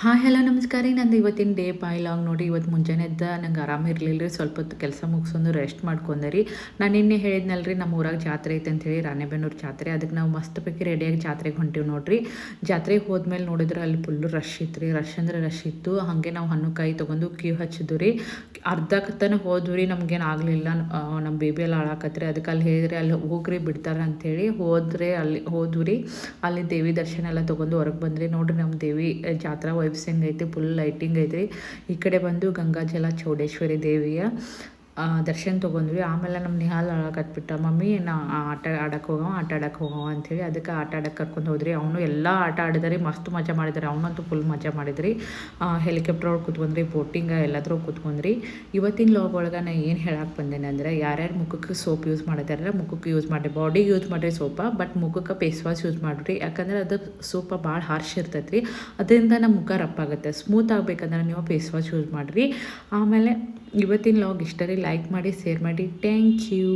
Hi hello ನಮಸ್ಕಾರ ರೀ. ನಂದು ಇವತ್ತಿನ ಡೇ ಬಾಯ್ ಲಾಗ್ ನೋಡಿ. ಇವತ್ತು ಮುಂಜಾನೆ ಎದ್ದ ನಂಗೆ ಆರಾಮ ಇರಲಿಲ್ಲ ರೀ. ಸ್ವಲ್ಪ ಹೊತ್ತು ಕೆಲಸ ಮುಗಿಸ್ಕೊಂಡು ರೆಸ್ಟ್ ಮಾಡ್ಕೊಂಡೆ ರೀ. ನಾನು ನಿನ್ನೆ ಹೇಳಿದ್ನಲ್ಲ ರೀ, ನಮ್ಮ ಊರಾಗ ಜಾತ್ರೆ ಐತೆ ಅಂತೇಳಿ, ರಾಣೆಬೆನ್ನೂರು ಜಾತ್ರೆ. ಅದಕ್ಕೆ ನಾವು ಮಸ್ತ್ ಬೇಕಿ ರೆಡಿಯಾಗಿ ಜಾತ್ರೆಗೆ ಹೊಂಟೀವಿ ನೋಡಿರಿ. ಜಾತ್ರೆಗೆ ಹೋದ್ಮೇಲೆ ನೋಡಿದ್ರೆ ಅಲ್ಲಿ ಫುಲ್ಲು ರಶ್ ಇತ್ತು ರೀ. ರಶ್ ಅಂದ್ರೆ ರಶ್ ಇತ್ತು. ಹಾಗೆ ನಾವು ಹಣ್ಣು ಕಾಯಿ ತೊಗೊಂಡು ಕ್ಯೂ ಹಚ್ಚಿದ್ವು ರೀ. ಅರ್ಧಕ್ಕತನ ಹೋದ್ವು ರೀ. ನಮಗೇನು ಆಗಲಿಲ್ಲ. ನಮ್ಮ ಬೇಬಿ ಎಲ್ಲ ಆಳಾಕತ್ರಿ. ಅದಕ್ಕೆ ಅಲ್ಲಿ ಹೇಳಿದ್ರೆ ಅಲ್ಲಿ ಹೋಗ್ರಿ ಬಿಡ್ತಾರೆ ಅಂಥೇಳಿ ಅಲ್ಲಿ ಹೋದ್ವು ರೀ. ಅಲ್ಲಿ ದೇವಿ ದರ್ಶನ ಎಲ್ಲ ತೊಗೊಂಡು ಹೊರಗೆ ಬಂದ್ರಿ. ನೋಡಿರಿ ನಮ್ಮ ದೇವಿ ಜಾತ್ರಾ ವೈಬ್ಸ್ ಹೆಂಗೈತಿ, ಫುಲ್ ಲೈಟಿಂಗ್ ಐತ್ರಿ. ಈ ಕಡೆ ಬಂದು ಗಂಗಾಜಲ ಚೌಡೇಶ್ವರಿ ದೇವಿಯ ದರ್ಶನ ತೊಗೊಂಡ್ವಿ. ಆಮೇಲೆ ನಮ್ಮ ನಿಹಾಲ್ ಅಳಕತ್ಬಿಟ್ಟ, ಮಮ್ಮಿ ನಾ ಆಟ ಆಡಕ್ಕೆ ಹೋಗವ ಅಂಥೇಳಿ. ಅದಕ್ಕೆ ಆಟ ಆಡಕ್ಕೆ ಕರ್ಕೊಂಡು ಹೋದ್ರಿ. ಅವನು ಎಲ್ಲ ಆಟ ಆಡಿದ್ರಿ, ಮಸ್ತ್ ಮಜಾ ಮಾಡಿದಾರೆ. ಅವನಂತೂ ಫುಲ್ ಮಜಾ ಮಾಡಿದ್ರಿ. ಹೆಲಿಕಾಪ್ಟರ್ ಒಳಗೆ ಕೂತ್ಕೊಂಡ್ರಿ, ಬೋಟಿಂಗ್ ಎಲ್ಲಾದ್ರೂ ಕೂತ್ಕೊಂಡ್ರಿ. ಇವತ್ತಿನ ಲಾಗ್ ಒಳಗೆ ನಾ ಏನು ಹೇಳಕ್ಕೆ ಬಂದೇನೆ ಅಂದರೆ, ಯಾರ್ಯಾರು ಮುಖಕ್ಕೆ ಸೋಪ್ ಯೂಸ್ ಮಾಡಿದಾರೆ ಮುಖಕ್ಕೆ ಯೂಸ್ ಮಾಡಿರಿ, ಬಾಡಿಗೆ ಯೂಸ್ ಮಾಡಿರಿ ಸೋಪ, ಬಟ್ ಮುಖಕ್ಕೆ ಫೇಸ್ ವಾಶ್ ಯೂಸ್ ಮಾಡಿರಿ. ಯಾಕಂದರೆ ಅದು ಸೋಪ ಭಾಳ ಹಾರ್ಶ್ ಇರ್ತೈತೆ ರೀ. ಅದರಿಂದ ನಮ್ಮ ಮುಖ ರಪ್ಪಾಗುತ್ತೆ. ಸ್ಮೂತ್ ಆಗಬೇಕಂದ್ರೆ ನೀವು ಫೇಸ್ ವಾಶ್ ಯೂಸ್ ಮಾಡಿರಿ. ಆಮೇಲೆ ಇವತ್ತಿನ ಲಾಗ್ ಇಷ್ಟ ರೀ. ಲೈಕ್ ಮಾಡಿ, ಶೇರ್ ಮಾಡಿ. Thank you.